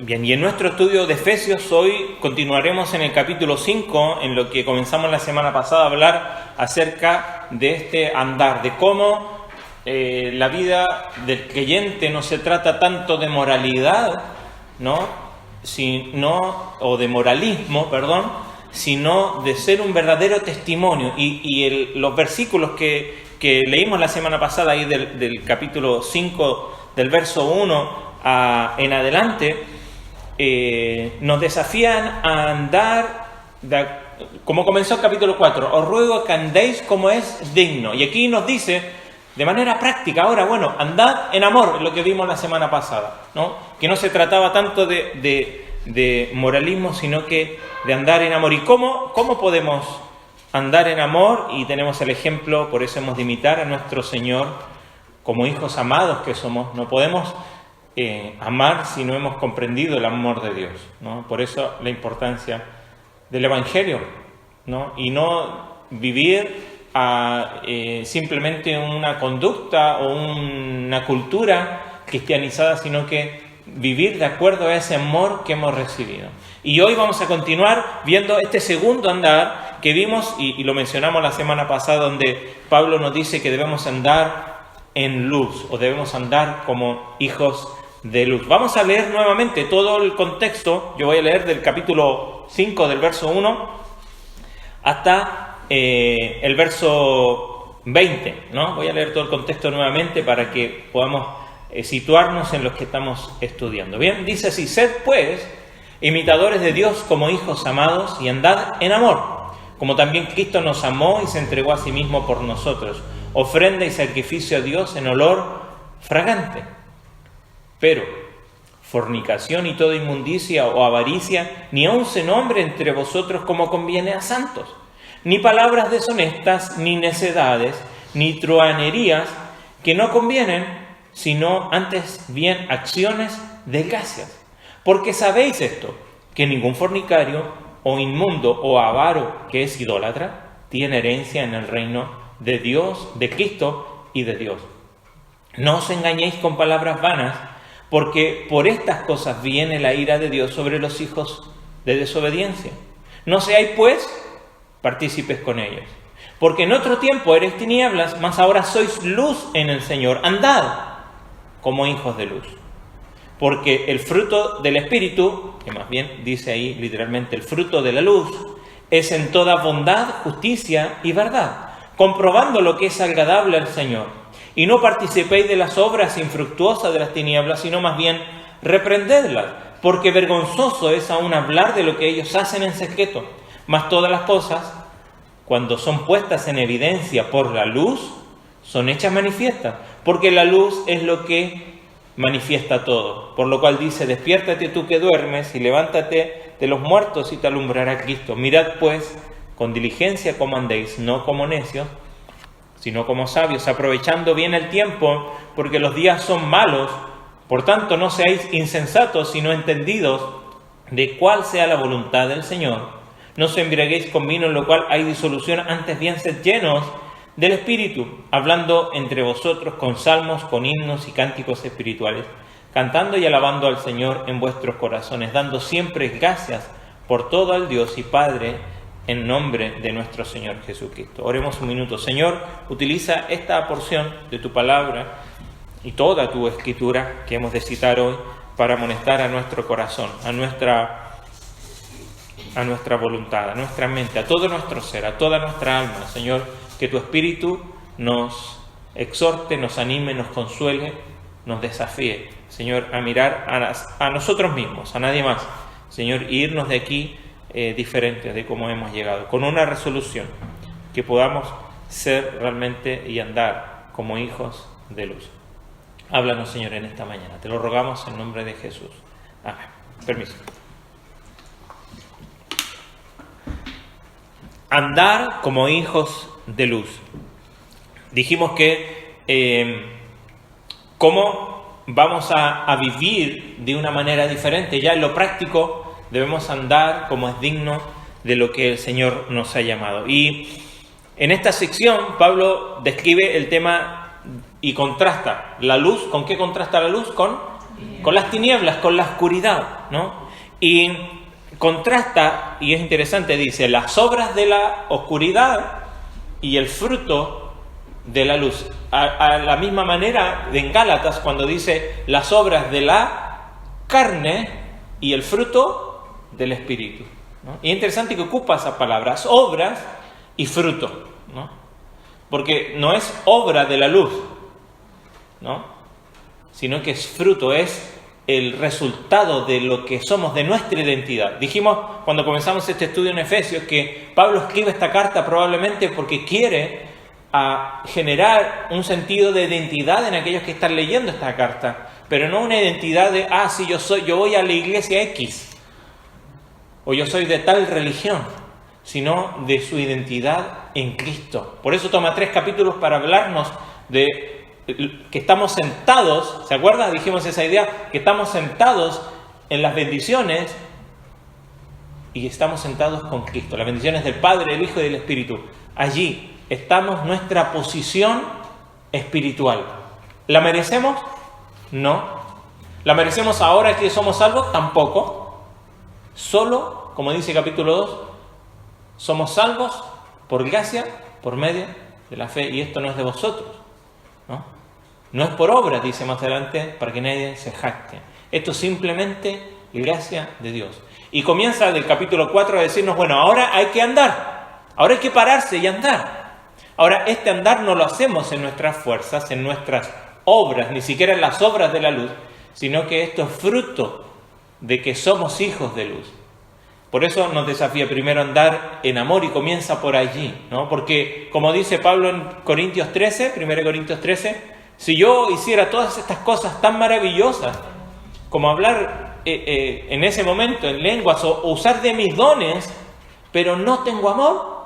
Bien, y en nuestro estudio de Efesios hoy continuaremos en el capítulo 5, en lo que comenzamos la semana pasada a hablar acerca de este andar, de cómo la vida del creyente no se trata tanto de moralidad, o de moralismo, sino de ser un verdadero testimonio. Los versículos que leímos la semana pasada ahí del capítulo 5, del verso 1 en adelante, nos desafían a andar, como comenzó el capítulo 4, os ruego que andéis como es digno. Y aquí nos dice, de manera práctica, ahora, andad en amor, lo que vimos la semana pasada, que no se trataba tanto de moralismo, sino que de andar en amor. ¿Y cómo podemos andar en amor? Y tenemos el ejemplo, por eso hemos de imitar a nuestro Señor como hijos amados que somos. No podemos amar si no hemos comprendido el amor de Dios, Por eso la importancia del Evangelio, y no vivir simplemente una conducta o una cultura cristianizada, sino que vivir de acuerdo a ese amor que hemos recibido. Y hoy vamos a continuar viendo este segundo andar que vimos y lo mencionamos la semana pasada, donde Pablo nos dice que debemos andar en luz o debemos andar como hijos de luz. Vamos a leer nuevamente todo el contexto. Yo voy a leer del capítulo 5, del verso 1 hasta el verso 20, Voy a leer todo el contexto nuevamente para que podamos situarnos en los que estamos estudiando. Bien, dice así: sed pues imitadores de Dios como hijos amados y andad en amor, como también Cristo nos amó y se entregó a sí mismo por nosotros, ofrenda y sacrificio a Dios en olor fragante. Pero fornicación y toda inmundicia o avaricia ni aun se nombre entre vosotros como conviene a santos, ni palabras deshonestas, ni necedades, ni truhanerías que no convienen, sino antes bien acciones de gracias. Porque sabéis esto, que ningún fornicario o inmundo o avaro que es idólatra tiene herencia en el reino de Dios, de Cristo y de Dios. No os engañéis con palabras vanas, porque por estas cosas viene la ira de Dios sobre los hijos de desobediencia. No seáis pues partícipes con ellos. Porque en otro tiempo erais tinieblas, mas ahora sois luz en el Señor. Andad como hijos de luz. Porque el fruto del Espíritu, que más bien dice ahí literalmente el fruto de la luz, es en toda bondad, justicia y verdad, comprobando lo que es agradable al Señor. Y no participéis de las obras infructuosas de las tinieblas, sino más bien reprendedlas, porque vergonzoso es aún hablar de lo que ellos hacen en secreto. Mas todas las cosas, cuando son puestas en evidencia por la luz, son hechas manifiestas, porque la luz es lo que manifiesta todo. Por lo cual dice: despiértate tú que duermes y levántate de los muertos y te alumbrará Cristo. Mirad pues con diligencia cómo andéis, no como necios, sino como sabios, aprovechando bien el tiempo, porque los días son malos. Por tanto, no seáis insensatos, sino entendidos de cuál sea la voluntad del Señor. No os embriaguéis con vino, en lo cual hay disolución, antes bien sed llenos del Espíritu, hablando entre vosotros con salmos, con himnos y cánticos espirituales, cantando y alabando al Señor en vuestros corazones, dando siempre gracias por todo al Dios y Padre, en nombre de nuestro Señor Jesucristo. Oremos un minuto. Señor, utiliza esta porción de tu palabra y toda tu escritura que hemos de citar hoy para amonestar a nuestro corazón, a nuestra voluntad, a nuestra mente, a todo nuestro ser, a toda nuestra alma. Señor, que tu Espíritu nos exhorte, nos anime, nos consuele, nos desafíe, Señor, a mirar a nosotros mismos, a nadie más, Señor, y irnos de aquí diferentes de cómo hemos llegado, con una resolución, que podamos ser realmente y andar como hijos de luz. Háblanos, Señor, en esta mañana. Te lo rogamos en nombre de Jesús. Amén. Permiso. Andar como hijos de luz. Dijimos que cómo vamos a vivir de una manera diferente. Ya en lo práctico debemos andar como es digno de lo que el Señor nos ha llamado. Y en esta sección Pablo describe el tema y contrasta la luz. ¿Con qué contrasta la luz? Con Con las tinieblas, con la oscuridad, ¿no? Y contrasta, y es interesante, dice, las obras de la oscuridad y el fruto de la luz. A la misma manera en Gálatas, cuando dice las obras de la carne y el fruto del Espíritu, ¿no? Y es interesante que ocupa esas palabras, obras y fruto, ¿no? Porque no es obra de la luz, ¿no? Sino que es fruto, es el resultado de lo que somos, de nuestra identidad. Dijimos cuando comenzamos este estudio en Efesios que Pablo escribe esta carta probablemente porque quiere generar un sentido de identidad en aquellos que están leyendo esta carta, pero no una identidad de, sí, yo voy a la iglesia X, o yo soy de tal religión, sino de su identidad en Cristo. Por eso toma 3 capítulos para hablarnos de que estamos sentados, ¿se acuerdan? Dijimos esa idea, que estamos sentados en las bendiciones y estamos sentados con Cristo. Las bendiciones del Padre, del Hijo y del Espíritu. Allí estamos, nuestra posición espiritual. ¿La merecemos? No. ¿La merecemos ahora que somos salvos? Tampoco. Solo, como dice capítulo 2, somos salvos por gracia, por medio de la fe, y esto no es de vosotros, ¿no? No es por obras, dice más adelante, para que nadie se jacte. Esto es simplemente gracia de Dios. Y comienza del capítulo 4 a decirnos, bueno, ahora hay que andar, ahora hay que pararse y andar. Ahora, este andar no lo hacemos en nuestras fuerzas, en nuestras obras, ni siquiera en las obras de la luz, sino que esto es fruto de que somos hijos de luz. Por eso nos desafía primero andar en amor y comienza por allí, ¿no? Porque, como dice Pablo en Corintios 13, 1 Corintios 13, si yo hiciera todas estas cosas tan maravillosas, como hablar en ese momento en lenguas o usar de mis dones, pero no tengo amor,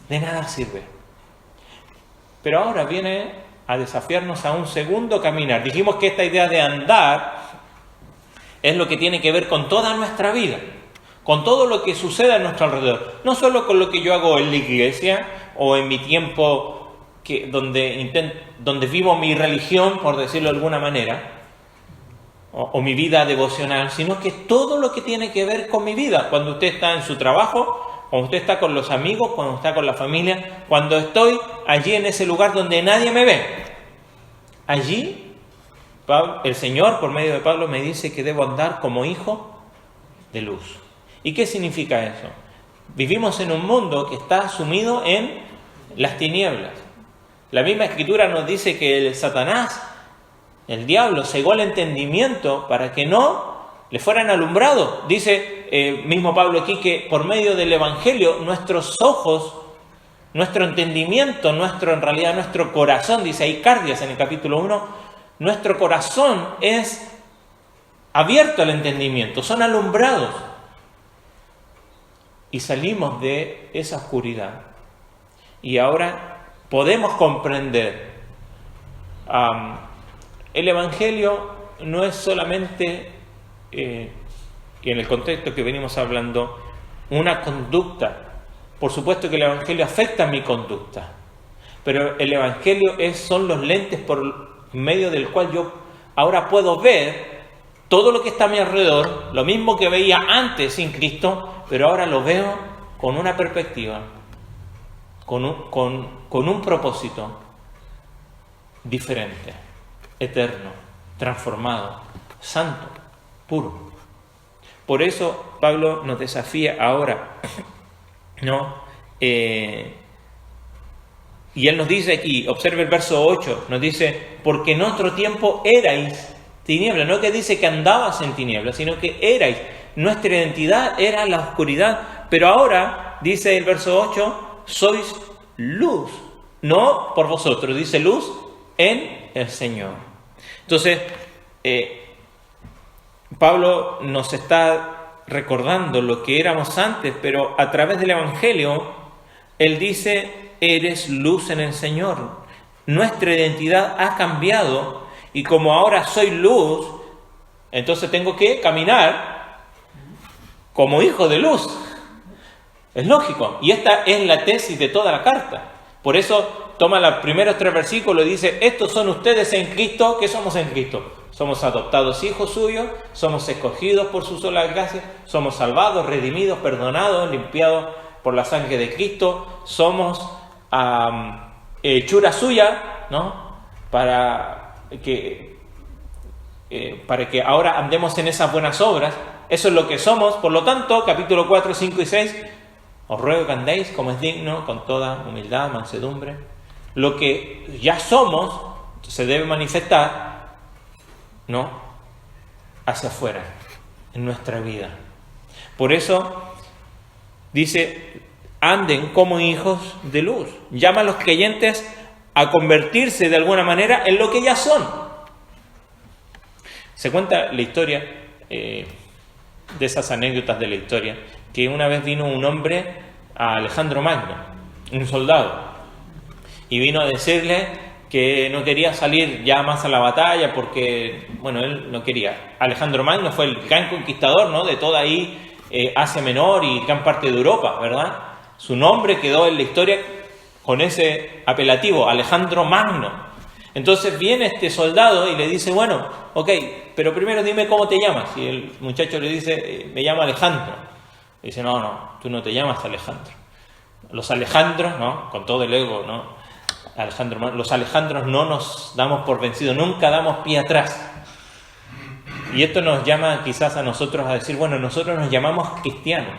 de nada sirve. Pero ahora viene a desafiarnos a un segundo caminar. Dijimos que esta idea de andar es lo que tiene que ver con toda nuestra vida, con todo lo que sucede a nuestro alrededor. No solo con lo que yo hago en la iglesia o en mi tiempo donde vivo mi religión, por decirlo de alguna manera, o mi vida devocional, sino que todo lo que tiene que ver con mi vida. Cuando usted está en su trabajo, cuando usted está con los amigos, cuando está con la familia, cuando estoy allí en ese lugar donde nadie me ve. Allí, el Señor, por medio de Pablo, me dice que debo andar como hijo de luz. ¿Y qué significa eso? Vivimos en un mundo que está sumido en las tinieblas. La misma Escritura nos dice que el Satanás, el diablo, cegó el entendimiento para que no le fueran alumbrados. Dice mismo Pablo aquí que por medio del Evangelio nuestros ojos, nuestro entendimiento, en realidad nuestro corazón, dice ahí Cardias en el capítulo 1, nuestro corazón es abierto al entendimiento, son alumbrados. Y salimos de esa oscuridad. Y ahora podemos comprender. El Evangelio no es solamente, y en el contexto que venimos hablando, una conducta. Por supuesto que el Evangelio afecta mi conducta, pero el Evangelio son los lentes por medio del cual yo ahora puedo ver todo lo que está a mi alrededor, lo mismo que veía antes sin Cristo, pero ahora lo veo con una perspectiva, con un propósito diferente, eterno, transformado, santo, puro. Por eso Pablo nos desafía ahora, ¿no? Y él nos dice aquí, observe el verso 8, nos dice, porque en otro tiempo erais tinieblas, no que dice que andabas en tinieblas, sino que erais, nuestra identidad era la oscuridad, pero ahora, dice el verso 8, sois luz, no por vosotros, dice luz en el Señor. Entonces, Pablo nos está recordando lo que éramos antes, pero a través del Evangelio, él dice, eres luz en el Señor. Nuestra identidad ha cambiado y como ahora soy luz, entonces tengo que caminar como hijo de luz. Es lógico. Y esta es la tesis de toda la carta. Por eso toma los primeros 3 versículos y dice, estos son ustedes en Cristo. ¿Qué somos en Cristo? somos adoptados hijos suyos, somos escogidos por su sola gracia, somos salvados, redimidos, perdonados, limpiados por la sangre de Cristo, somos hechura suya, ¿no? Para que ahora andemos en esas buenas obras. Eso es lo que somos. Por lo tanto, capítulo 4, 5 y 6, os ruego que andéis como es digno, con toda humildad, mansedumbre. Lo que ya somos se debe manifestar, ¿no?, hacia afuera, en nuestra vida. Por eso dice, anden como hijos de luz. Llama a los creyentes a convertirse de alguna manera en lo que ya son. Se cuenta la historia, de esas anécdotas de la historia, que una vez vino un hombre a Alejandro Magno, un soldado, y vino a decirle que no quería salir ya más a la batalla porque, bueno, él no quería. Alejandro Magno fue el gran conquistador, ¿no?, de toda ahí Asia Menor y gran parte de Europa, ¿verdad? Su nombre quedó en la historia con ese apelativo, Alejandro Magno. Entonces viene este soldado y le dice, bueno, ok, pero primero dime cómo te llamas. Y el muchacho le dice, me llamo Alejandro. Y dice, no, tú no te llamas Alejandro. Los Alejandros, ¿no?, con todo el ego, ¿no?, los Alejandros no nos damos por vencidos, nunca damos pie atrás. Y esto nos llama quizás a nosotros a decir, bueno, nosotros nos llamamos cristianos.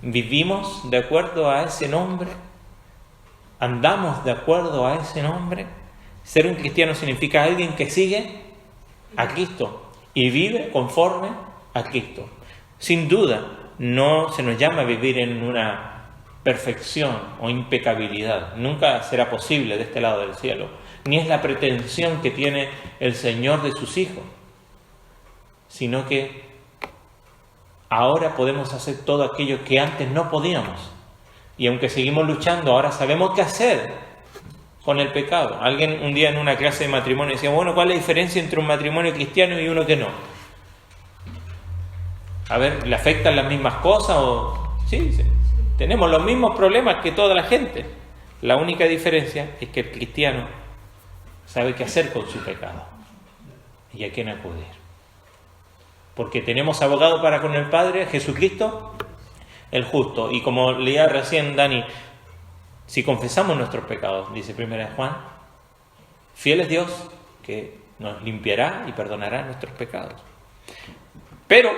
¿Vivimos de acuerdo a ese nombre? ¿Andamos de acuerdo a ese nombre? Ser un cristiano significa alguien que sigue a Cristo y vive conforme a Cristo. Sin duda, no se nos llama a vivir en una perfección o impecabilidad. Nunca será posible de este lado del cielo. Ni es la pretensión que tiene el Señor de sus hijos, sino que ahora podemos hacer todo aquello que antes no podíamos. Y aunque seguimos luchando, ahora sabemos qué hacer con el pecado. Alguien un día en una clase de matrimonio decía, bueno, ¿cuál es la diferencia entre un matrimonio cristiano y uno que no? A ver, ¿le afectan las mismas cosas? Sí. Tenemos los mismos problemas que toda la gente. La única diferencia es que el cristiano sabe qué hacer con su pecado y a quién acudir. Porque tenemos abogado para con el Padre, Jesucristo, el justo. Y como leía recién Dani, si confesamos nuestros pecados, dice 1 Juan, fiel es Dios que nos limpiará y perdonará nuestros pecados. Pero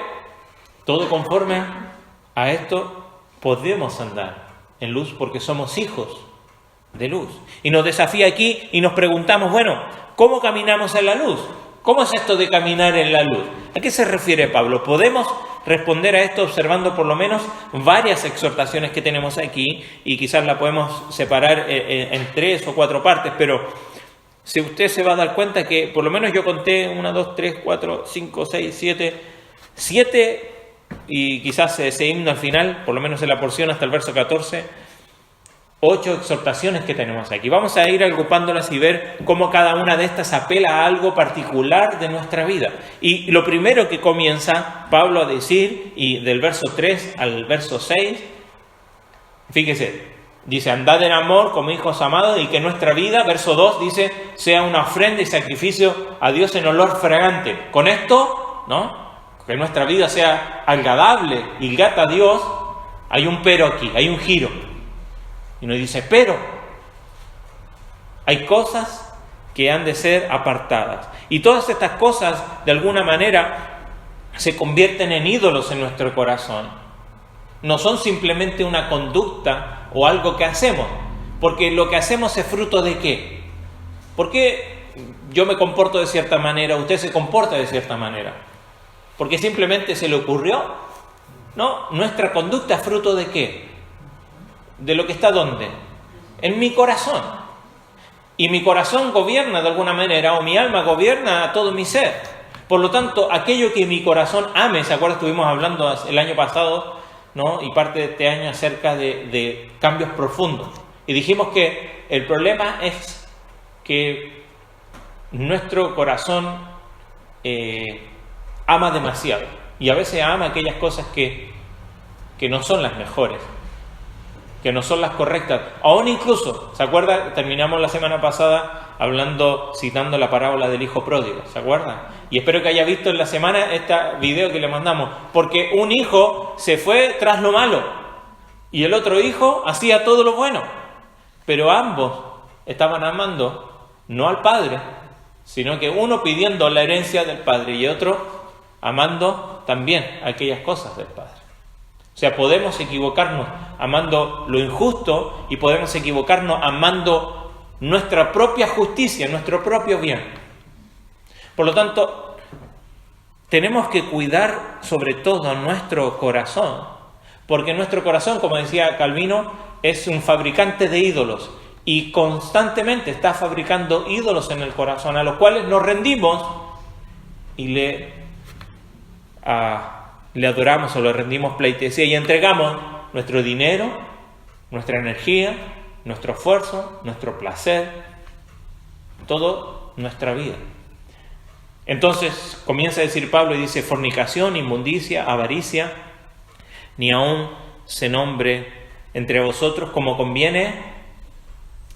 todo conforme a esto podemos andar en luz porque somos hijos de luz. Y nos desafía aquí y nos preguntamos, bueno, ¿cómo caminamos en la luz? ¿Cómo es esto de caminar en la luz? ¿A qué se refiere Pablo? Podemos responder a esto observando por lo menos varias exhortaciones que tenemos aquí y quizás la podemos separar en 3 o 4 partes, pero si usted se va a dar cuenta que por lo menos yo conté 1, 2, 3, 4, 5, 6, 7 y quizás ese himno al final, por lo menos en la porción hasta el verso 14, 8 exhortaciones que tenemos aquí. Vamos a ir agrupándolas y ver cómo cada una de estas apela a algo particular de nuestra vida. Y lo primero que comienza Pablo a decir, y del verso 3 al verso 6, fíjese, dice, andad en amor como hijos amados y que nuestra vida, verso 2, dice, sea una ofrenda y sacrificio a Dios en olor fragante. Con esto, ¿no?, que nuestra vida sea agradable y grata a Dios, hay un pero aquí, hay un giro. Y nos dice, pero hay cosas que han de ser apartadas. Y todas estas cosas, de alguna manera, se convierten en ídolos en nuestro corazón. No son simplemente una conducta o algo que hacemos. Porque lo que hacemos es fruto de ¿qué? ¿Por qué yo me comporto de cierta manera, usted se comporta de cierta manera? ¿Porque simplemente se le ocurrió? No, nuestra conducta es fruto de ¿qué? ¿De lo que está dónde? En mi corazón. Y mi corazón gobierna de alguna manera, o mi alma gobierna a todo mi ser. Por lo tanto, aquello que mi corazón ame, ¿se acuerdan? Estuvimos hablando el año pasado, ¿no?, y parte de este año acerca de cambios profundos. Y dijimos que el problema es que nuestro corazón ama demasiado. Y a veces ama aquellas cosas que no son las mejores, que no son las correctas. Aún incluso, ¿se acuerda? Terminamos la semana pasada citando la parábola del hijo pródigo, ¿se acuerdan? Y espero que haya visto en la semana este video que le mandamos, porque un hijo se fue tras lo malo y el otro hijo hacía todo lo bueno, pero ambos estaban amando no al padre, sino que uno pidiendo la herencia del padre y otro amando también aquellas cosas del padre. O sea, podemos equivocarnos amando lo injusto y podemos equivocarnos amando nuestra propia justicia, nuestro propio bien. Por lo tanto, tenemos que cuidar sobre todo nuestro corazón, porque nuestro corazón, como decía Calvino, es un fabricante de ídolos y constantemente está fabricando ídolos en el corazón, a los cuales nos rendimos y le adoramos o le rendimos pleitesía y entregamos nuestro dinero, nuestra energía, nuestro esfuerzo, nuestro placer, toda nuestra vida. Entonces comienza a decir Pablo y dice: fornicación, inmundicia, avaricia, ni aun se nombre entre vosotros como conviene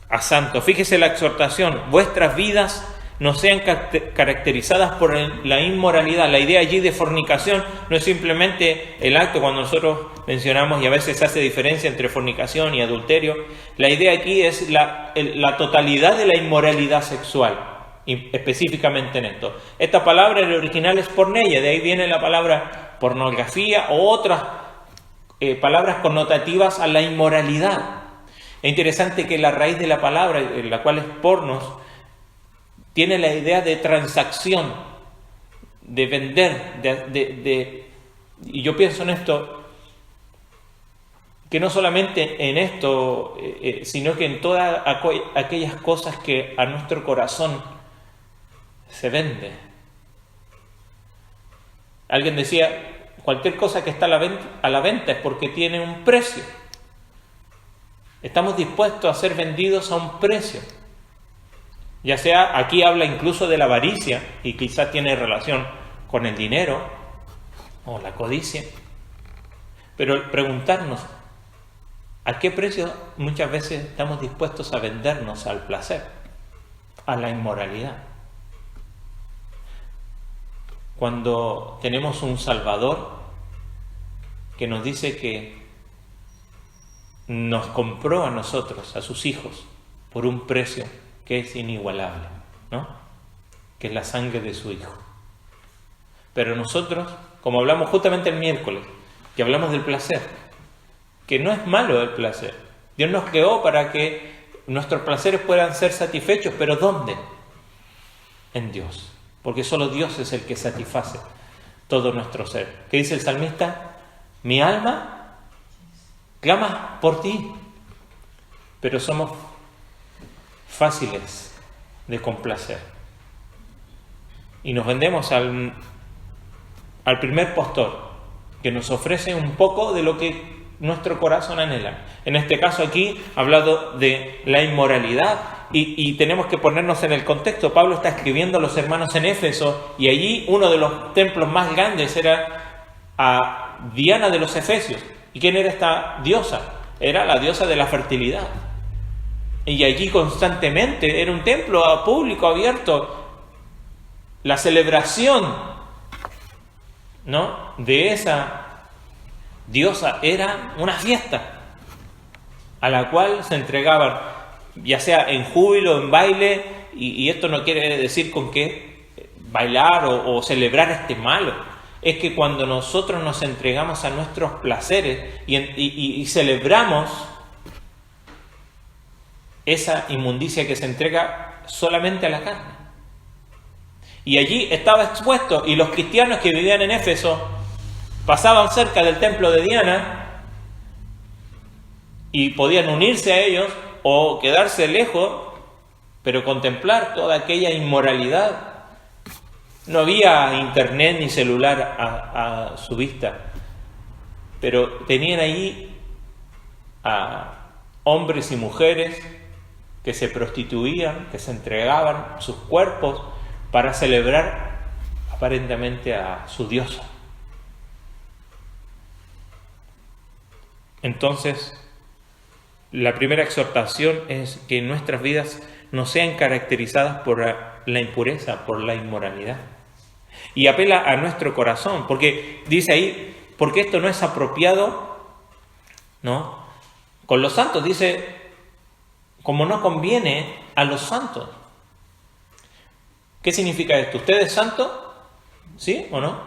a santos. Fíjese la exhortación: vuestras vidas no sean caracterizadas por la inmoralidad. La idea allí de fornicación no es simplemente el acto, cuando nosotros mencionamos, y a veces se hace diferencia entre fornicación y adulterio. La idea aquí es la totalidad de la inmoralidad sexual, específicamente en esto. Esta palabra en el original es porneia, de ahí viene la palabra pornografía o otras palabras connotativas a la inmoralidad. Es interesante que la raíz de la palabra, la cual es pornos, tiene la idea de transacción, de vender, y yo pienso en esto, que no solamente en esto, sino que en todas aquellas cosas que a nuestro corazón se vende. Alguien decía, cualquier cosa que está a la venta es porque tiene un precio. Estamos dispuestos a ser vendidos a un precio. Ya sea, aquí habla incluso de la avaricia, y quizás tiene relación con el dinero o la codicia. Pero preguntarnos, ¿a qué precio muchas veces estamos dispuestos a vendernos al placer, a la inmoralidad? Cuando tenemos un Salvador que nos dice que nos compró a nosotros, a sus hijos, por un precio que es inigualable, ¿no? Que es la sangre de su Hijo. Pero nosotros, como hablamos justamente el miércoles, que hablamos del placer, que no es malo el placer. Dios nos creó para que nuestros placeres puedan ser satisfechos, pero ¿dónde? En Dios, porque solo Dios es el que satisface todo nuestro ser. ¿Qué dice el salmista? Mi alma clama por ti, pero somos fáciles de complacer y nos vendemos al primer postor que nos ofrece un poco de lo que nuestro corazón anhela. En este caso aquí ha hablado de la inmoralidad y tenemos que ponernos en el contexto. Pablo está escribiendo a los hermanos en Éfeso y allí uno de los templos más grandes era a Diana de los Efesios. ¿Y quién era esta diosa? Era la diosa de la fertilidad. Y allí constantemente era un templo público, abierto. La celebración, ¿no?, de esa diosa era una fiesta a la cual se entregaban, ya sea en júbilo, en baile, y esto no quiere decir con que bailar o celebrar esté malo. Es que cuando nosotros nos entregamos a nuestros placeres y celebramos esa inmundicia que se entrega solamente a la carne. Y allí estaba expuesto, y los cristianos que vivían en Éfeso pasaban cerca del templo de Diana y podían unirse a ellos o quedarse lejos, pero contemplar toda aquella inmoralidad. No había internet ni celular a su vista, pero tenían allí a hombres y mujeres que se prostituían, que se entregaban sus cuerpos para celebrar aparentemente a su diosa. Entonces, La primera exhortación es que nuestras vidas no sean caracterizadas por la impureza, por la inmoralidad. Y apela a nuestro corazón, porque dice ahí, porque esto no es apropiado, ¿no? Con los santos, dice, como no conviene a los santos. ¿Qué significa esto? ¿Usted es santo? ¿Sí o no?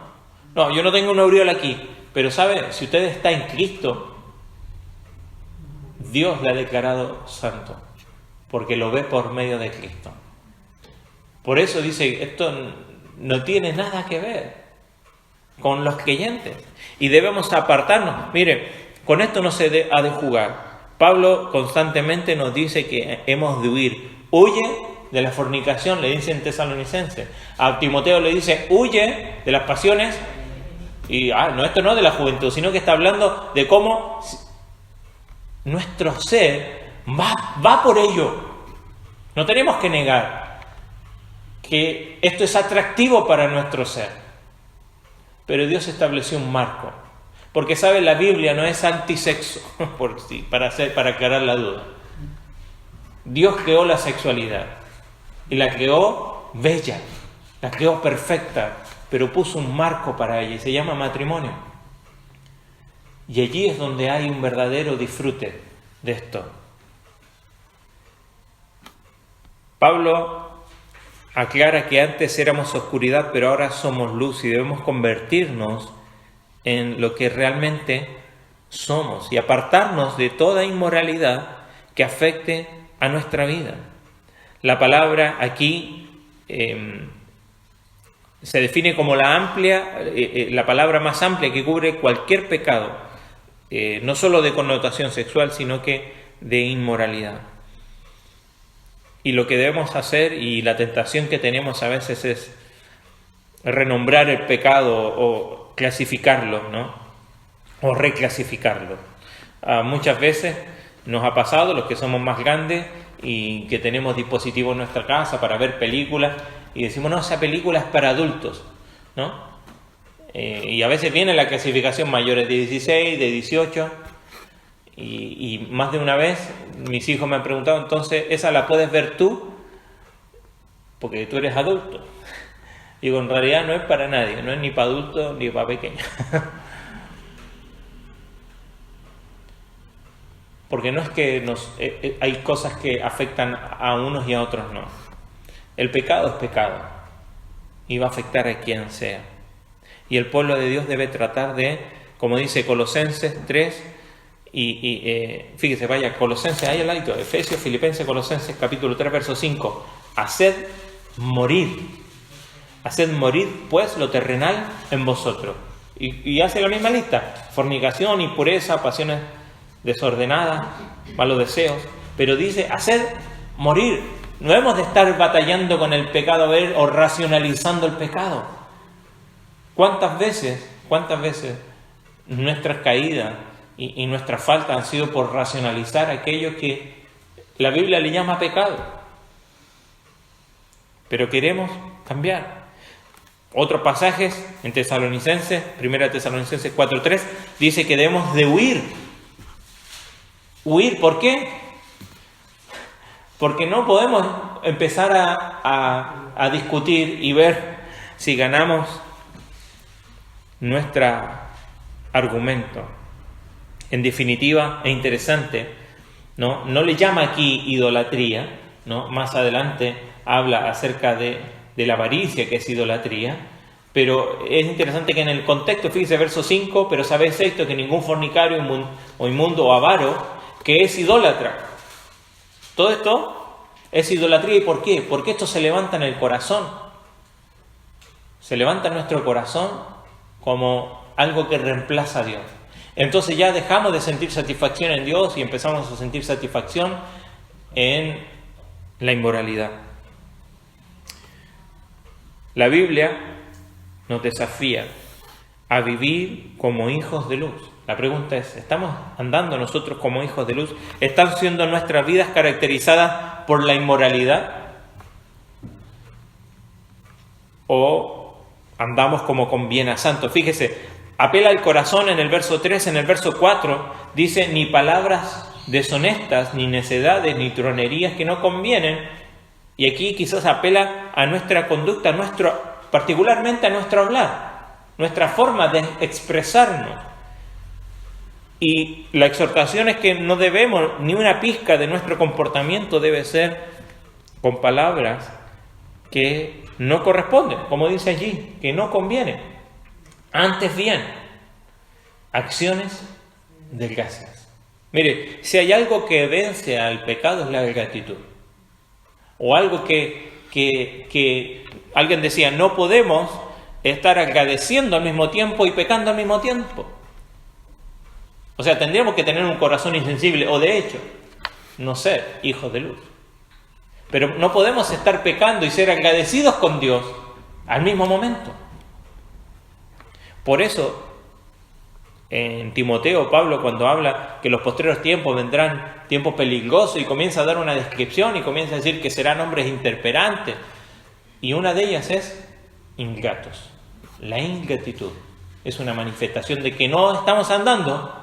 No, yo no tengo una aureola aquí, pero ¿sabe? Si usted está en Cristo, Dios le ha declarado santo, porque lo ve por medio de Cristo. Por eso dice, esto no tiene nada que ver con los creyentes. Y debemos apartarnos. Mire, con esto no se ha de jugar. Pablo constantemente nos dice que hemos de huir. Huye de la fornicación, le dice en Tesalonicenses. A Timoteo le dice, huye de las pasiones. Y no, esto no es de la juventud, sino que está hablando de cómo nuestro ser va por ello. No tenemos que negar que esto es atractivo para nuestro ser. Pero Dios estableció un marco. Porque, ¿sabe? La Biblia no es antisexo, para aclarar la duda. Dios creó la sexualidad y la creó bella, la creó perfecta, pero puso un marco para ella y se llama matrimonio. Y allí es donde hay un verdadero disfrute de esto. Pablo aclara que antes éramos oscuridad, pero ahora somos luz y debemos convertirnos en lo que realmente somos y apartarnos de toda inmoralidad que afecte a nuestra vida. La palabra aquí se define como la palabra más amplia que cubre cualquier pecado, no solo de connotación sexual, sino que de inmoralidad. Y lo que debemos hacer, y la tentación que tenemos a veces, es renombrar el pecado o clasificarlo, ¿no? O reclasificarlo. Muchas veces nos ha pasado, los que somos más grandes y que tenemos dispositivos en nuestra casa para ver películas, y decimos, no, esa película es para adultos, ¿no? Y a veces viene la clasificación mayores de 16, de 18, y más de una vez mis hijos me han preguntado, entonces, ¿esa la puedes ver tú? Porque tú eres adulto. Digo, en realidad no es para nadie, no es ni para adultos ni para pequeños. Porque no es que hay cosas que afectan a unos y a otros no. El pecado es pecado y va a afectar a quien sea. Y el pueblo de Dios debe tratar de, como dice Colosenses 3, fíjese, vaya, Colosenses, ahí al lado, Efesios, Filipenses, Colosenses, capítulo 3, verso 5. Haced morir pues lo terrenal en vosotros. Y hace la misma lista: fornicación, impureza, pasiones desordenadas, malos deseos. Pero dice, haced morir. No hemos de estar batallando con el pecado o racionalizando el pecado. ¿Cuántas veces nuestras caídas y nuestras faltas han sido por racionalizar aquello que la Biblia le llama pecado? Pero queremos cambiar. Otros pasajes en Tesalonicenses, 1 Tesalonicenses 4:3, dice que debemos de huir. ¿Huir por qué? Porque no podemos empezar a discutir y ver si ganamos nuestro argumento. En definitiva, es interesante, ¿no? No le llama aquí idolatría, ¿no? Más adelante habla acerca de la avaricia, que es idolatría, pero es interesante que en el contexto, fíjese verso 5, pero sabéis esto, que ningún fornicario o inmundo o avaro, que es idólatra. Todo esto es idolatría. ¿Y por qué? Porque esto se levanta en el corazón. Se levanta en nuestro corazón como algo que reemplaza a Dios. Entonces ya dejamos de sentir satisfacción en Dios y empezamos a sentir satisfacción en la inmoralidad. La Biblia nos desafía a vivir como hijos de luz. La pregunta es, ¿estamos andando nosotros como hijos de luz? ¿Están siendo nuestras vidas caracterizadas por la inmoralidad? ¿O andamos como conviene a santos? Fíjese, apela al corazón en el verso 3, en el verso 4, dice, ni palabras deshonestas, ni necedades, ni tronerías que no convienen. Y aquí quizás apela a nuestra conducta, particularmente a nuestro hablar, nuestra forma de expresarnos. Y la exhortación es que no debemos, ni una pizca de nuestro comportamiento debe ser con palabras que no corresponden, como dice allí, que no convienen. Antes bien, acciones de gracias. Mire, si hay algo que vence al pecado es la gratitud. O algo que alguien decía, no podemos estar agradeciendo al mismo tiempo y pecando al mismo tiempo. O sea, tendríamos que tener un corazón insensible, o de hecho, no ser hijos de luz. Pero no podemos estar pecando y ser agradecidos con Dios al mismo momento. Por eso, en Timoteo, Pablo, cuando habla que los postreros tiempos vendrán tiempos peligrosos y comienza a dar una descripción y comienza a decir que serán hombres intemperantes. Y una de ellas es ingratos. La ingratitud es una manifestación de que no estamos andando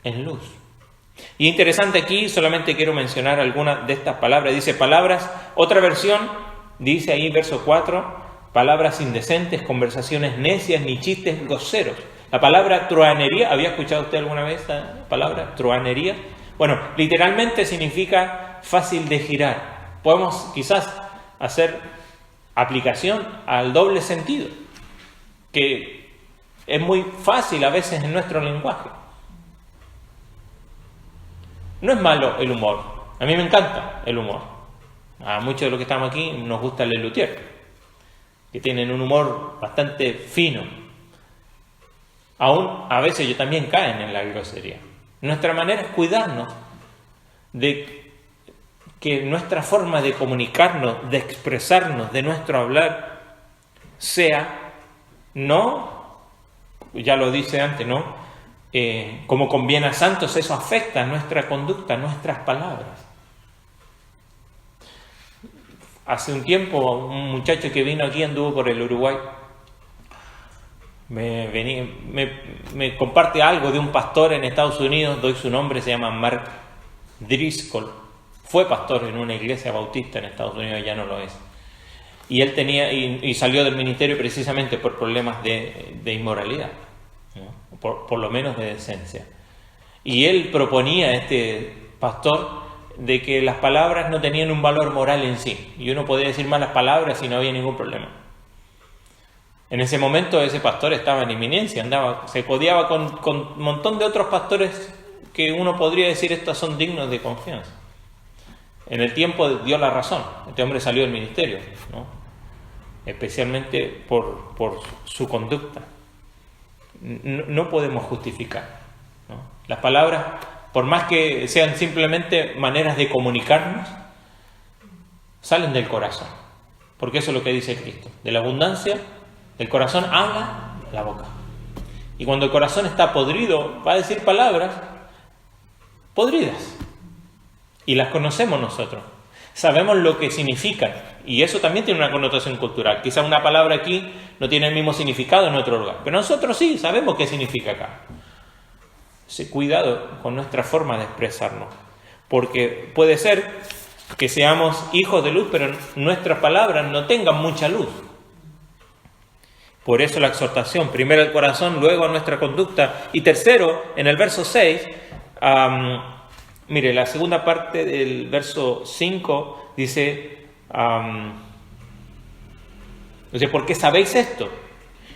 en luz. Y interesante aquí, solamente quiero mencionar algunas de estas palabras. Dice palabras, otra versión, dice ahí verso 4, palabras indecentes, conversaciones necias, ni chistes groseros. La palabra truhanería, ¿había escuchado usted alguna vez esta palabra? Truhanería. Bueno, literalmente significa fácil de girar. Podemos quizás hacer aplicación al doble sentido, que es muy fácil a veces en nuestro lenguaje. No es malo el humor. A mí me encanta el humor. A muchos de los que estamos aquí nos gusta Les Luthiers, que tienen un humor bastante fino. Aún a veces ellos también caen en la grosería. Nuestra manera es cuidarnos de que nuestra forma de comunicarnos, de expresarnos, de nuestro hablar, sea no, ya lo dice antes, ¿no? Como conviene a santos, eso afecta nuestra conducta, nuestras palabras. Hace un tiempo, un muchacho que vino aquí, anduvo por el Uruguay, me comparte algo de un pastor en Estados Unidos, doy su nombre, se llama Mark Driscoll. Fue pastor en una iglesia bautista en Estados Unidos, ya no lo es. Y él tenía, y salió del ministerio precisamente por problemas de inmoralidad, ¿no? Por lo menos de decencia. Y él proponía, este pastor, de que las palabras no tenían un valor moral en sí. Y uno podía decir malas palabras y no había ningún problema. En ese momento ese pastor estaba en inminencia, se codeaba con un montón de otros pastores que uno podría decir estos son dignos de confianza. En el tiempo dio la razón. Este hombre salió del ministerio, ¿no? Especialmente por su conducta. No podemos justificar, ¿no? Las palabras, por más que sean simplemente maneras de comunicarnos, salen del corazón. Porque eso es lo que dice Cristo. De la abundancia del corazón habla la boca. Y cuando el corazón está podrido, va a decir palabras podridas. Y las conocemos nosotros. Sabemos lo que significan. Y eso también tiene una connotación cultural. Quizá una palabra aquí no tiene el mismo significado en otro lugar. Pero nosotros sí sabemos qué significa acá. Cuidado con nuestra forma de expresarnos. Porque puede ser que seamos hijos de luz, pero nuestras palabras no tengan mucha luz. Por eso la exhortación, primero el corazón, luego nuestra conducta. Y tercero, en el verso 6, mire, la segunda parte del verso 5 dice, ¿por qué sabéis esto?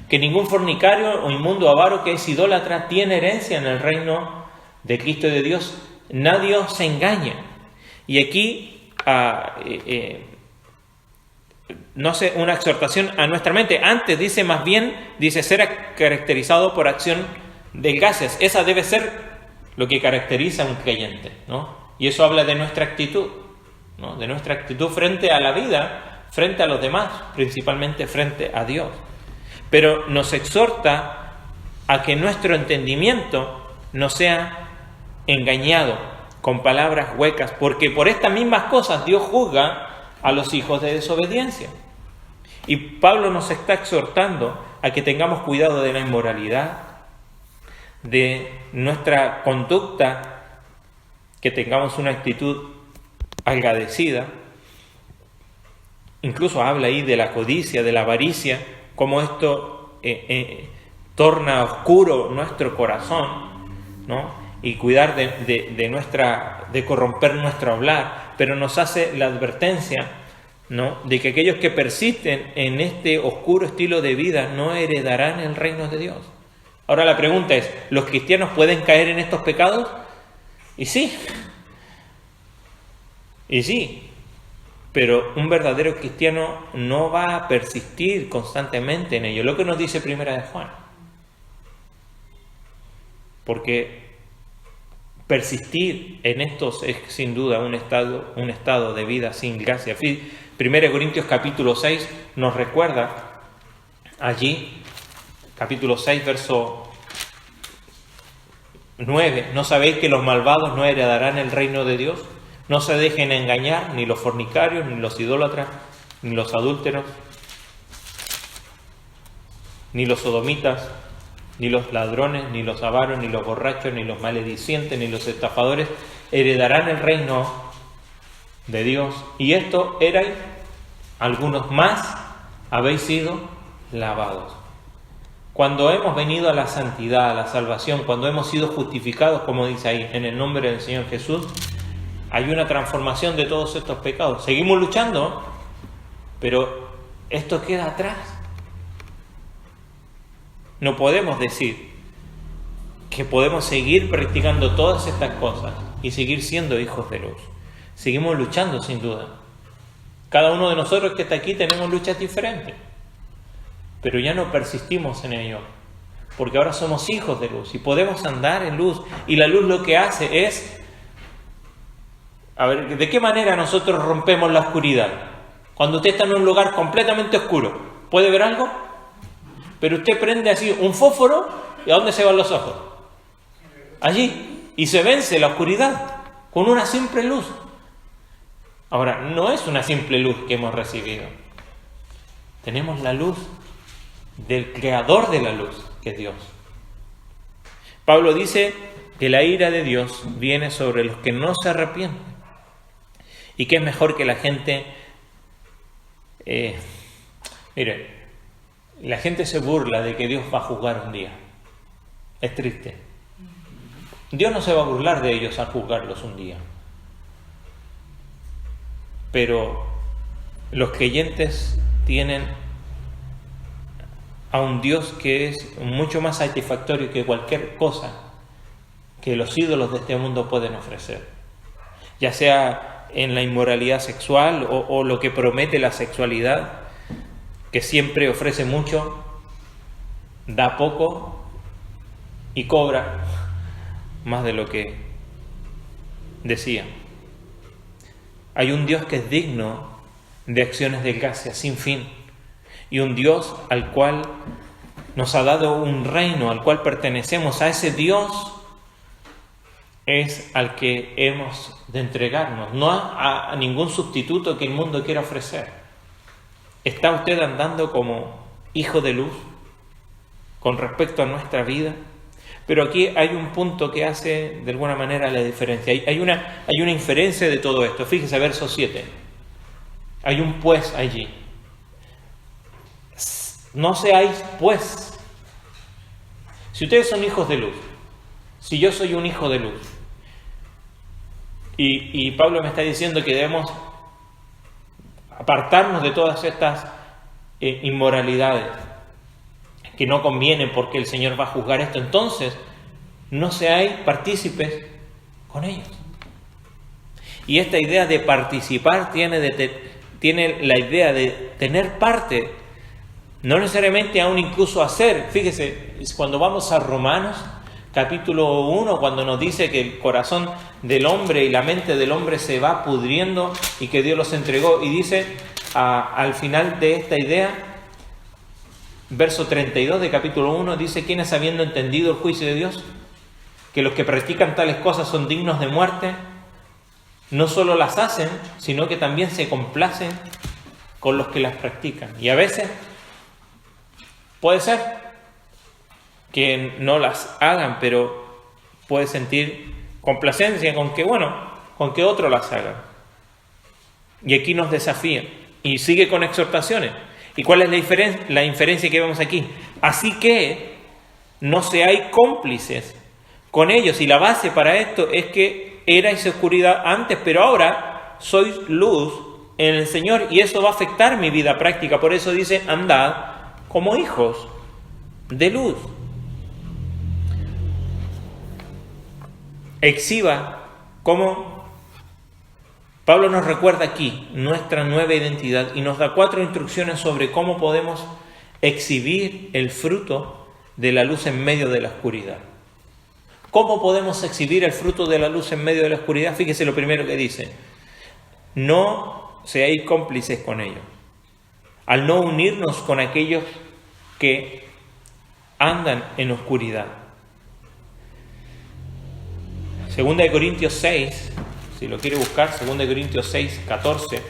Que ningún fornicario o inmundo avaro que es idólatra tiene herencia en el reino de Cristo y de Dios. Nadie se engaña. Y aquí no sé, una exhortación a nuestra mente. Antes dice ser caracterizado por acción de gracias. Esa debe ser lo que caracteriza a un creyente, ¿no? Y eso habla de nuestra actitud, ¿no? De nuestra actitud frente a la vida, frente a los demás, principalmente frente a Dios. Pero nos exhorta a que nuestro entendimiento no sea engañado con palabras huecas, porque por estas mismas cosas Dios juzga a los hijos de desobediencia. Y Pablo nos está exhortando a que tengamos cuidado de la inmoralidad, de nuestra conducta que tengamos una actitud agradecida. Incluso habla ahí de la codicia, de la avaricia, cómo esto torna oscuro nuestro corazón, ¿no? Y cuidar de corromper nuestro hablar, pero nos hace la advertencia, ¿no?, de que aquellos que persisten en este oscuro estilo de vida no heredarán el reino de Dios. Ahora la pregunta es, ¿los cristianos pueden caer en estos pecados? Y sí, pero un verdadero cristiano no va a persistir constantemente en ello. Lo que nos dice Primera de Juan. Porque persistir en estos es sin duda un estado de vida sin gracia. 1 Corintios capítulo 6 nos recuerda allí, capítulo 6, verso 9, ¿no sabéis que los malvados no heredarán el reino de Dios? No se dejen engañar ni los fornicarios, ni los idólatras, ni los adúlteros, ni los sodomitas, ni los ladrones, ni los avaros, ni los borrachos, ni los maledicientes, ni los estafadores heredarán el reino de Dios. Y esto erais algunos más, habéis sido lavados. Cuando hemos venido a la santidad, a la salvación, cuando hemos sido justificados, como dice ahí, en el nombre del Señor Jesús, hay una transformación de todos estos pecados. Seguimos luchando, pero esto queda atrás. No podemos decir que podemos seguir practicando todas estas cosas y seguir siendo hijos de luz. Seguimos luchando sin duda. Cada uno de nosotros que está aquí tenemos luchas diferentes, pero ya no persistimos en ello, porque ahora somos hijos de luz y podemos andar en luz. Y la luz lo que hace es, a ver, ¿de qué manera nosotros rompemos la oscuridad? Cuando usted está en un lugar completamente oscuro, ¿puede ver algo? Pero usted prende así un fósforo, ¿y a dónde se van los ojos? Allí. Y se vence la oscuridad con una simple luz. Ahora, no es una simple luz que hemos recibido. Tenemos la luz del creador de la luz, que es Dios. Pablo dice que la ira de Dios viene sobre los que no se arrepienten. Y que es mejor que la gente... mire, la gente se burla de que Dios va a juzgar un día. Es triste. Dios no se va a burlar de ellos a juzgarlos un día. Pero los creyentes tienen a un Dios que es mucho más satisfactorio que cualquier cosa que los ídolos de este mundo pueden ofrecer. Ya sea en la inmoralidad sexual o lo que promete la sexualidad, que siempre ofrece mucho, da poco y cobra más de lo que decía. Hay un Dios que es digno de acciones de gracia sin fin, y un Dios al cual nos ha dado un reino al cual pertenecemos. A ese Dios es al que hemos de entregarnos, no a ningún sustituto que el mundo quiera ofrecer. ¿Está usted andando como hijo de luz con respecto a nuestra vida? Pero aquí hay un punto que hace de alguna manera la diferencia. Hay una inferencia de todo esto. Fíjese, verso 7. Hay un pues allí. No seáis pues. Si ustedes son hijos de luz, si yo soy un hijo de luz, y Pablo me está diciendo que debemos apartarnos de todas estas inmoralidades que no convienen porque el Señor va a juzgar esto, entonces no seáis partícipes con ellos. Y esta idea de participar tiene la idea de tener parte, no necesariamente aún incluso hacer. Fíjese, cuando vamos a Romanos capítulo 1, cuando nos dice que el corazón del hombre y la mente del hombre se va pudriendo y que Dios los entregó, y dice al final de esta idea, verso 32 de capítulo 1, dice: ¿quiénes habiendo entendido el juicio de Dios? Que los que practican tales cosas son dignos de muerte, no solo las hacen, sino que también se complacen con los que las practican. Y a veces puede ser que no las hagan, pero puede sentir complacencia con que otro las haga. Y aquí nos desafía y sigue con exhortaciones. ¿Y cuál es la inferencia que vemos aquí? Así que no seáis cómplices con ellos. Y la base para esto es que erais oscuridad antes, pero ahora sois luz en el Señor, y eso va a afectar mi vida práctica. Por eso dice, andad como hijos de luz. Exhiba cómo Pablo nos recuerda aquí nuestra nueva identidad y nos da 4 instrucciones sobre cómo podemos exhibir el fruto de la luz en medio de la oscuridad. ¿Cómo podemos exhibir el fruto de la luz en medio de la oscuridad? Fíjese lo primero que dice: no seáis cómplices con ellos. Al no unirnos con aquellos que andan en oscuridad. 2 Corintios 6, si lo quiere buscar, 2 Corintios 6, 14.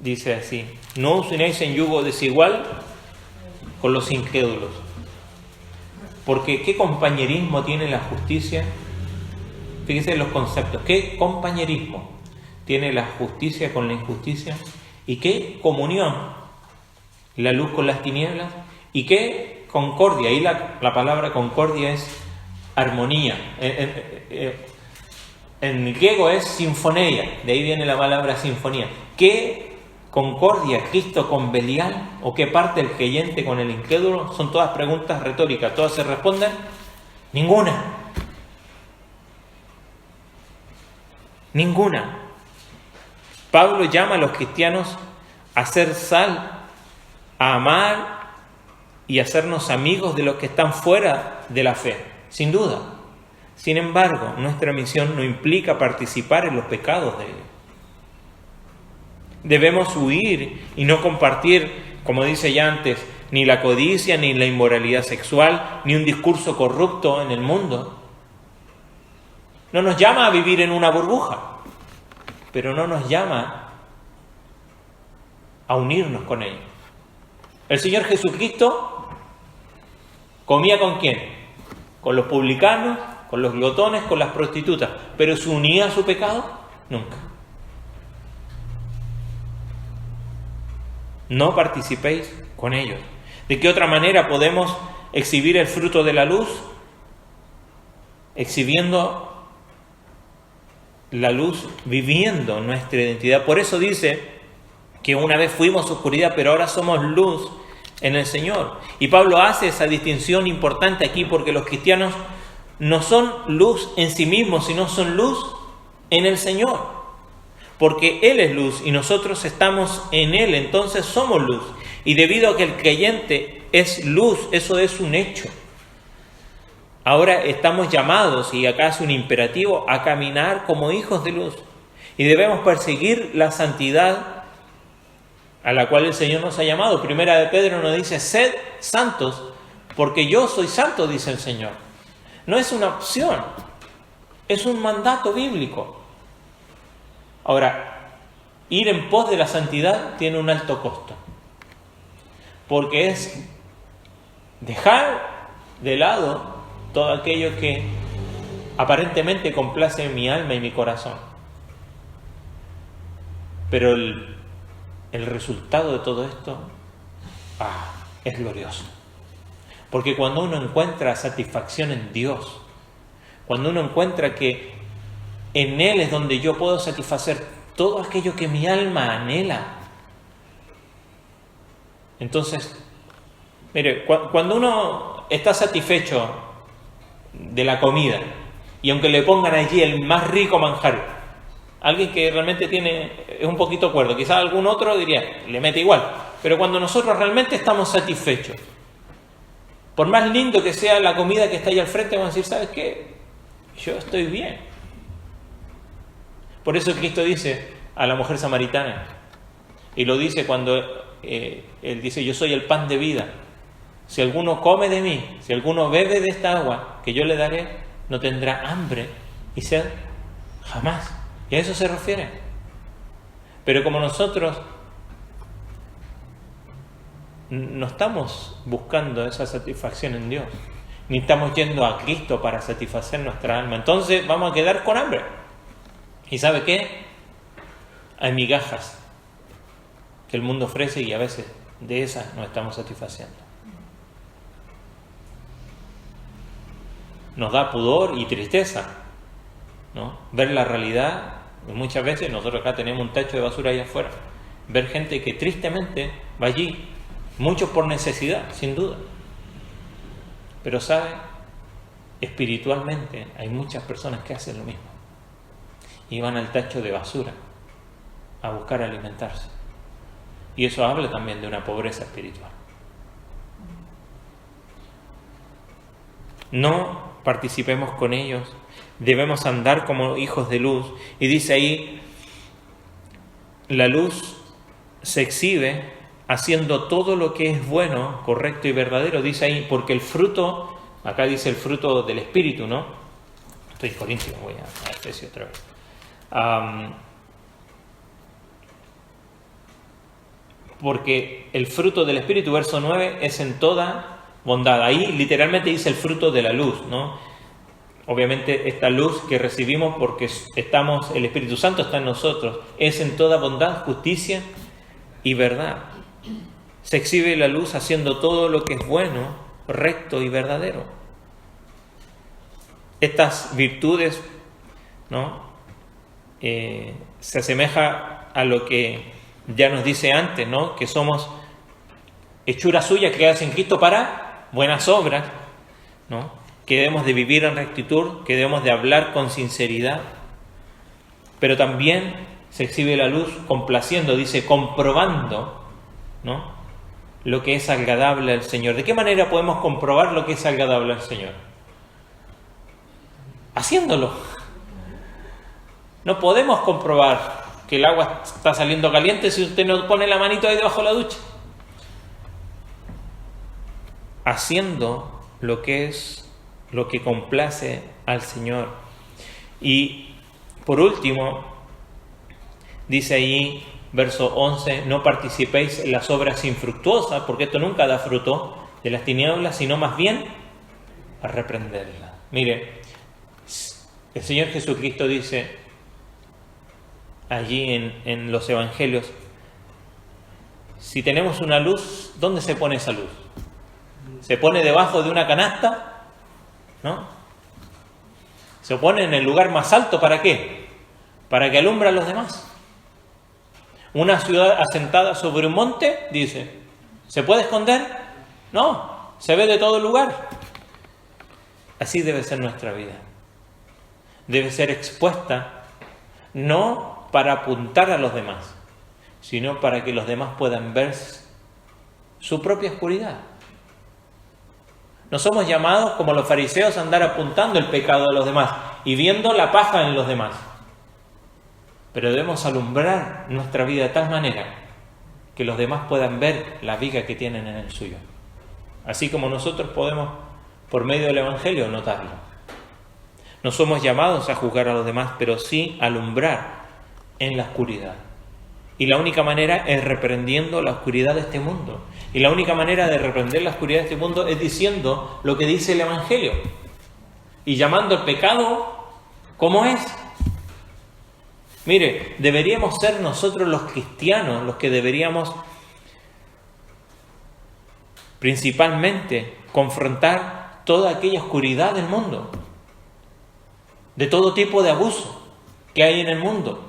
Dice así: no os unáis en yugo desigual con los incrédulos. Porque ¿qué compañerismo tiene la justicia? Fíjense en los conceptos. ¿Qué compañerismo tiene la justicia con la injusticia? ¿Y qué comunión la luz con las tinieblas? ¿Y qué concordia? Ahí la palabra concordia es armonía. En griego es sinfonía, de ahí viene la palabra sinfonía. ¿Qué concordia Cristo con Belial? ¿O qué parte el creyente con el incrédulo? Son todas preguntas retóricas. ¿Todas se responden? Ninguna. Ninguna. Pablo llama a los cristianos a ser sal, a amar y hacernos amigos de los que están fuera de la fe, sin duda. Sin embargo, nuestra misión no implica participar en los pecados de ellos. Debemos huir y no compartir, como dice ya antes, ni la codicia, ni la inmoralidad sexual, ni un discurso corrupto en el mundo. No nos llama a vivir en una burbuja, pero no nos llama a unirnos con ellos. El Señor Jesucristo comía ¿con quién? Con los publicanos, con los glotones, con las prostitutas. ¿Pero se unía a su pecado? Nunca. No participéis con ellos. ¿De qué otra manera podemos exhibir el fruto de la luz? Exhibiendo la luz, viviendo nuestra identidad. Por eso dice que una vez fuimos oscuridad, pero ahora somos luz en el Señor. Y Pablo hace esa distinción importante aquí, porque los cristianos no son luz en sí mismos, sino son luz en el Señor. Porque Él es luz y nosotros estamos en Él, entonces somos luz. Y debido a que el creyente es luz, eso es un hecho. Ahora estamos llamados, y acá es un imperativo, a caminar como hijos de luz. Y debemos perseguir la santidad a la cual el Señor nos ha llamado. Primera de Pedro nos dice: sed santos, porque yo soy santo, dice el Señor. No es una opción, es un mandato bíblico. Ahora, ir en pos de la santidad tiene un alto costo, porque es dejar de lado todo aquello que aparentemente complace mi alma y mi corazón. Pero el resultado de todo esto es glorioso. Porque cuando uno encuentra satisfacción en Dios, cuando uno encuentra que en Él es donde yo puedo satisfacer todo aquello que mi alma anhela, entonces, mire, cuando uno está satisfecho de la comida, y aunque le pongan allí el más rico manjar, alguien que realmente es un poquito cuerdo, quizás algún otro diría, le mete igual, pero cuando nosotros realmente estamos satisfechos, por más lindo que sea la comida que está ahí al frente, vamos a decir, ¿sabes qué? Yo estoy bien. Por eso Cristo dice a la mujer samaritana, y lo dice cuando Él dice: yo soy el pan de vida. Si alguno come de mí, si alguno bebe de esta agua que yo le daré, no tendrá hambre y sed jamás. Y a eso se refiere. Pero como nosotros no estamos buscando esa satisfacción en Dios, ni estamos yendo a Cristo para satisfacer nuestra alma. Entonces vamos a quedar con hambre. ¿Y sabe qué? Hay migajas que el mundo ofrece y a veces de esas nos estamos satisfaciendo. Nos da pudor y tristeza, ¿no? Ver la realidad. Y muchas veces nosotros acá tenemos un tacho de basura allá afuera. Ver gente que tristemente va allí, muchos por necesidad, sin duda. Pero sabe, espiritualmente hay muchas personas que hacen lo mismo. Y van al tacho de basura a buscar alimentarse. Y eso habla también de una pobreza espiritual. No participemos con ellos. Debemos andar como hijos de luz. Y dice ahí, la luz se exhibe haciendo todo lo que es bueno, correcto y verdadero. Dice ahí, porque el fruto, acá dice el fruto del Espíritu, ¿no? Estoy en Corintios, voy a Efesios otra vez. Porque el fruto del Espíritu, verso 9, es en toda bondad. Ahí literalmente dice el fruto de la luz, ¿no? Obviamente esta luz que recibimos porque el Espíritu Santo está en nosotros, es en toda bondad, justicia y verdad. Se exhibe la luz haciendo todo lo que es bueno, recto y verdadero. Estas virtudes, ¿no? Se asemeja a lo que ya nos dice antes, ¿no? Que somos hechura suya creadas en Cristo para buenas obras, ¿no? Que debemos de vivir en rectitud, que debemos de hablar con sinceridad. Pero también se exhibe la luz complaciendo, dice, comprobando, ¿no? Lo que es agradable al Señor. ¿De qué manera podemos comprobar lo que es agradable al Señor? Haciéndolo. No podemos comprobar que el agua está saliendo caliente si usted no pone la manito ahí debajo de la ducha. Haciendo lo que complace al Señor. Y por último, dice ahí, verso 11, no participéis en las obras infructuosas, porque esto nunca da fruto de las tinieblas, sino más bien a reprenderlas. Mire, el Señor Jesucristo dice allí en los evangelios, si tenemos una luz, ¿dónde se pone esa luz? ¿Se pone debajo de una canasta? ¿No? Se pone en el lugar más alto, ¿para qué? Para que alumbre a los demás. Una ciudad asentada sobre un monte, dice, ¿se puede esconder? No, se ve de todo lugar. Así debe ser nuestra vida. Debe ser expuesta, no para apuntar a los demás, sino para que los demás puedan ver su propia oscuridad. No somos llamados, como los fariseos, a andar apuntando el pecado de los demás y viendo la paja en los demás. Pero debemos alumbrar nuestra vida de tal manera que los demás puedan ver la viga que tienen en el suyo. Así como nosotros podemos, por medio del Evangelio, notarlo. No somos llamados a juzgar a los demás, pero sí a alumbrar en la oscuridad. Y la única manera es reprendiendo la oscuridad de este mundo. Y la única manera de reprender la oscuridad de este mundo es diciendo lo que dice el Evangelio. Y llamando el pecado como es. Mire, deberíamos ser nosotros los cristianos los que deberíamos principalmente confrontar toda aquella oscuridad del mundo. De todo tipo de abuso que hay en el mundo.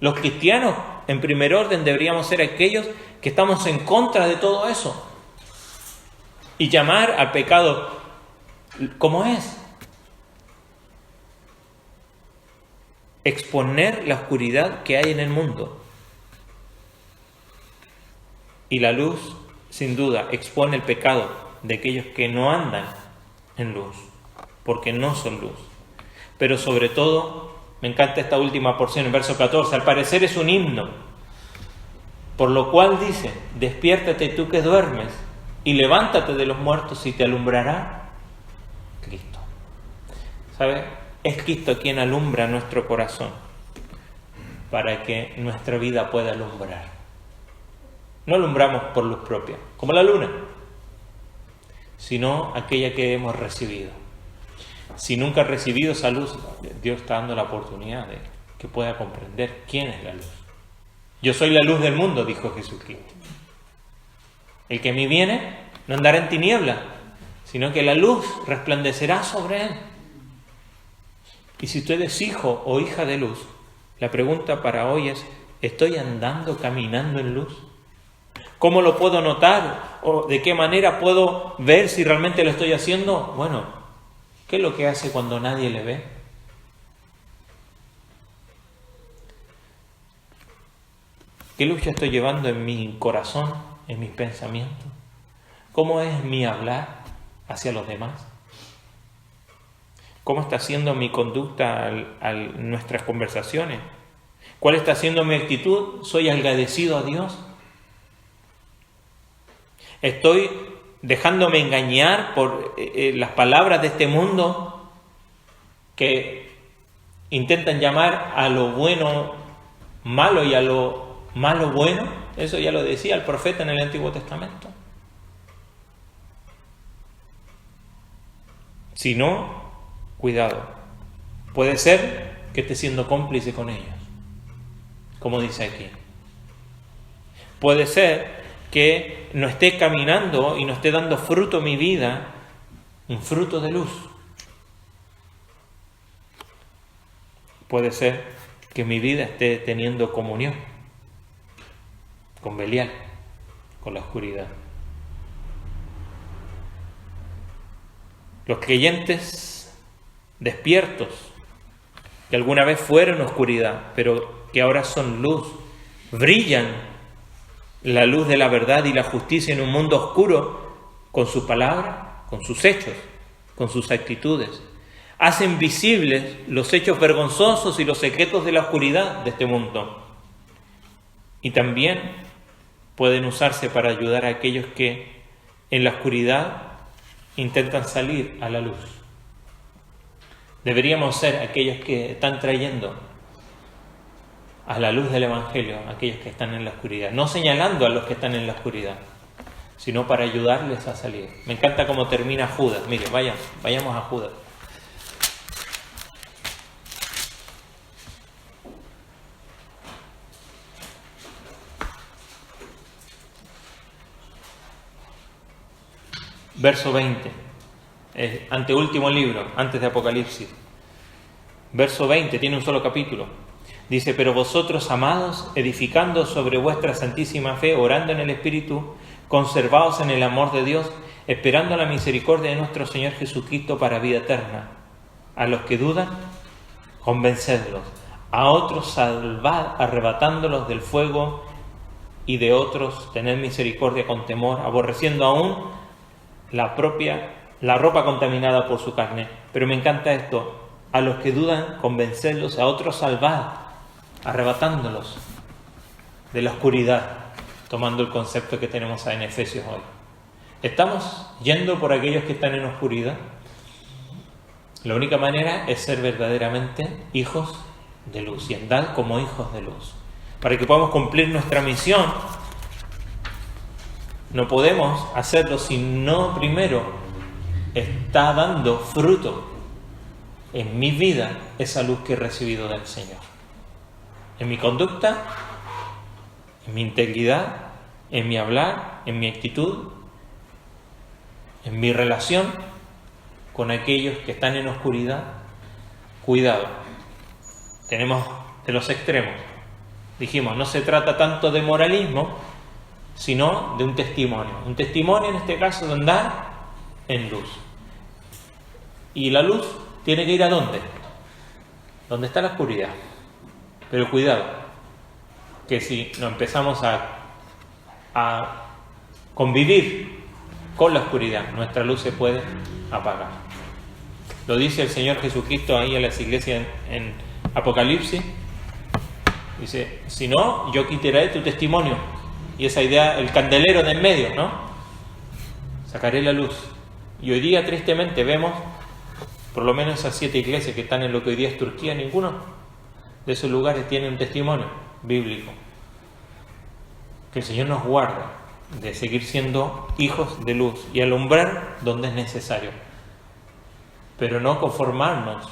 Los cristianos, en primer orden, deberíamos ser aquellos que estamos en contra de todo eso. Y llamar al pecado como es. Exponer la oscuridad que hay en el mundo. Y la luz, sin duda, expone el pecado de aquellos que no andan en luz, porque no son luz. Pero sobre todo, me encanta esta última porción, en verso 14, al parecer es un himno, por lo cual dice, despiértate tú que duermes, y levántate de los muertos y te alumbrará Cristo. ¿Sabe? Es Cristo quien alumbra nuestro corazón, para que nuestra vida pueda alumbrar. No alumbramos por luz propia, como la luna, sino aquella que hemos recibido. Si nunca has recibido esa luz, Dios está dando la oportunidad de que pueda comprender quién es la luz. Yo soy la luz del mundo, dijo Jesucristo. El que a mí viene no andará en tinieblas, sino que la luz resplandecerá sobre él. Y si usted es hijo o hija de luz, la pregunta para hoy es, ¿estoy andando, caminando en luz? ¿Cómo lo puedo notar? ¿O de qué manera puedo ver si realmente lo estoy haciendo? Bueno, ¿qué es lo que hace cuando nadie le ve? ¿Qué lucha estoy llevando en mi corazón, en mis pensamientos? ¿Cómo es mi hablar hacia los demás? ¿Cómo está siendo mi conducta al nuestras conversaciones? ¿Cuál está siendo mi actitud? ¿Soy agradecido a Dios? ¿Estoy dejándome engañar por las palabras de este mundo que intentan llamar a lo bueno malo y a lo malo bueno? Eso ya lo decía el profeta en el Antiguo Testamento. Si no, cuidado. Puede ser que esté siendo cómplice con ellos, como dice aquí. Puede ser que no esté caminando y no esté dando fruto a mi vida, un fruto de luz. Puede ser que mi vida esté teniendo comunión con Belial, con la oscuridad. Los creyentes despiertos, que alguna vez fueron oscuridad, pero que ahora son luz, brillan la luz de la verdad y la justicia en un mundo oscuro con su palabra, con sus hechos, con sus actitudes. Hacen visibles los hechos vergonzosos y los secretos de la oscuridad de este mundo. Y también pueden usarse para ayudar a aquellos que en la oscuridad intentan salir a la luz. Deberíamos ser aquellos que están trayendo a la luz del Evangelio a aquellos que están en la oscuridad, no señalando a los que están en la oscuridad, sino para ayudarles a salir. Me encanta cómo termina Judas. Mire, vayamos a Judas. Verso 20, anteúltimo libro, antes de Apocalipsis. Verso 20, tiene un solo capítulo. Dice, pero vosotros, amados, edificando sobre vuestra santísima fe, orando en el Espíritu, conservaos en el amor de Dios, esperando la misericordia de nuestro Señor Jesucristo para vida eterna. A los que dudan, convencedlos. A otros salvad, arrebatándolos del fuego, y de otros tened misericordia con temor, aborreciendo aún la ropa contaminada por su carne. Pero me encanta esto, a los que dudan, convencerlos, a otros salvad, arrebatándolos de la oscuridad, tomando el concepto que tenemos en Efesios hoy. ¿Estamos yendo por aquellos que están en oscuridad? La única manera es ser verdaderamente hijos de luz y andar como hijos de luz. Para que podamos cumplir nuestra misión, no podemos hacerlo si no primero está dando fruto en mi vida esa luz que he recibido del Señor. En mi conducta, en mi integridad, en mi hablar, en mi actitud, en mi relación con aquellos que están en oscuridad. Cuidado, tenemos de los extremos. Dijimos, no se trata tanto de moralismo, sino de un testimonio. Un testimonio en este caso de andar en luz. Y la luz tiene que ir ¿a dónde? ¿Dónde está la oscuridad? Pero cuidado, que si no empezamos a convivir con la oscuridad, nuestra luz se puede apagar. Lo dice el Señor Jesucristo ahí en las iglesias en Apocalipsis. Dice, si no, yo quitaré tu testimonio. Y esa idea, el candelero de en medio, ¿no? Sacaré la luz. Y hoy día tristemente vemos, por lo menos esas 7 iglesias que están en lo que hoy día es Turquía, ninguno de esos lugares tiene un testimonio bíblico. Que el Señor nos guarde de seguir siendo hijos de luz y alumbrar donde es necesario, pero no conformarnos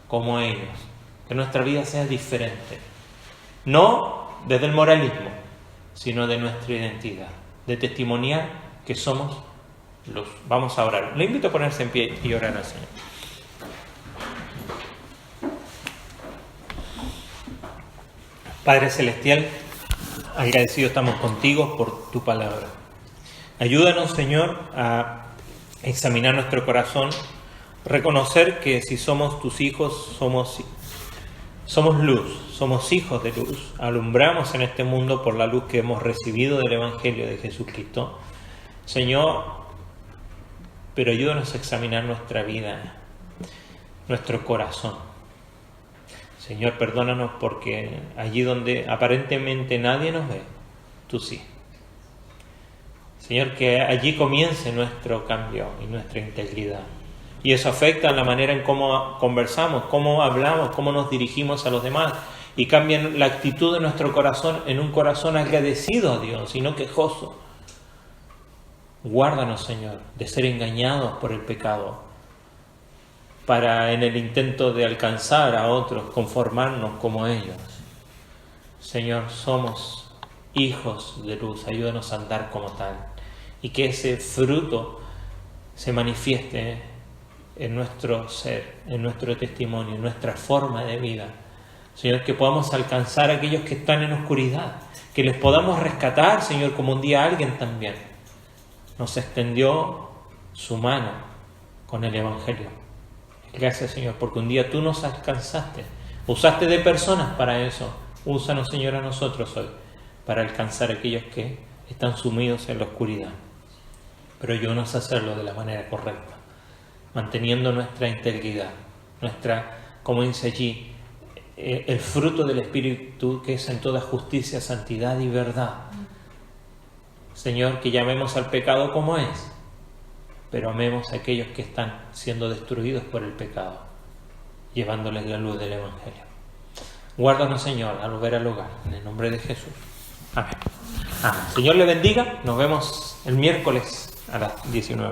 como ellos, que nuestra vida sea diferente, no desde el moralismo, sino de nuestra identidad, de testimoniar que somos luz. Vamos a orar. Le invito a ponerse en pie y orar al Señor. Padre Celestial, agradecido estamos contigo por tu palabra. Ayúdanos, Señor, a examinar nuestro corazón, reconocer que si somos tus hijos, somos luz, somos hijos de luz, alumbramos en este mundo por la luz que hemos recibido del Evangelio de Jesucristo. Señor, pero ayúdanos a examinar nuestra vida, nuestro corazón. Señor, perdónanos porque allí donde aparentemente nadie nos ve, tú sí. Señor, que allí comience nuestro cambio y nuestra integridad. Y eso afecta la manera en cómo conversamos, cómo hablamos, cómo nos dirigimos a los demás. Y cambia la actitud de nuestro corazón en un corazón agradecido a Dios y no quejoso. Guárdanos, Señor, de ser engañados por el pecado, para en el intento de alcanzar a otros, conformarnos como ellos. Señor, somos hijos de luz, ayúdanos a andar como tal, y que ese fruto se manifieste en nuestro ser, en nuestro testimonio, en nuestra forma de vida. Señor, que podamos alcanzar a aquellos que están en oscuridad, que les podamos rescatar, Señor, como un día alguien también nos extendió su mano con el Evangelio. Gracias, Señor, porque un día tú nos alcanzaste, usaste de personas para eso. Úsanos, Señor, a nosotros hoy para alcanzar a aquellos que están sumidos en la oscuridad. Pero ayúdanos a hacerlo de la manera correcta, manteniendo nuestra integridad, como dice allí, el fruto del Espíritu, que es en toda justicia, santidad y verdad. Señor, que llamemos al pecado como es, pero amemos a aquellos que están siendo destruidos por el pecado, llevándoles la luz del Evangelio. Guárdanos, Señor, al volver al hogar, en el nombre de Jesús. Amén. Amén. Señor le bendiga. Nos vemos el miércoles a las 19.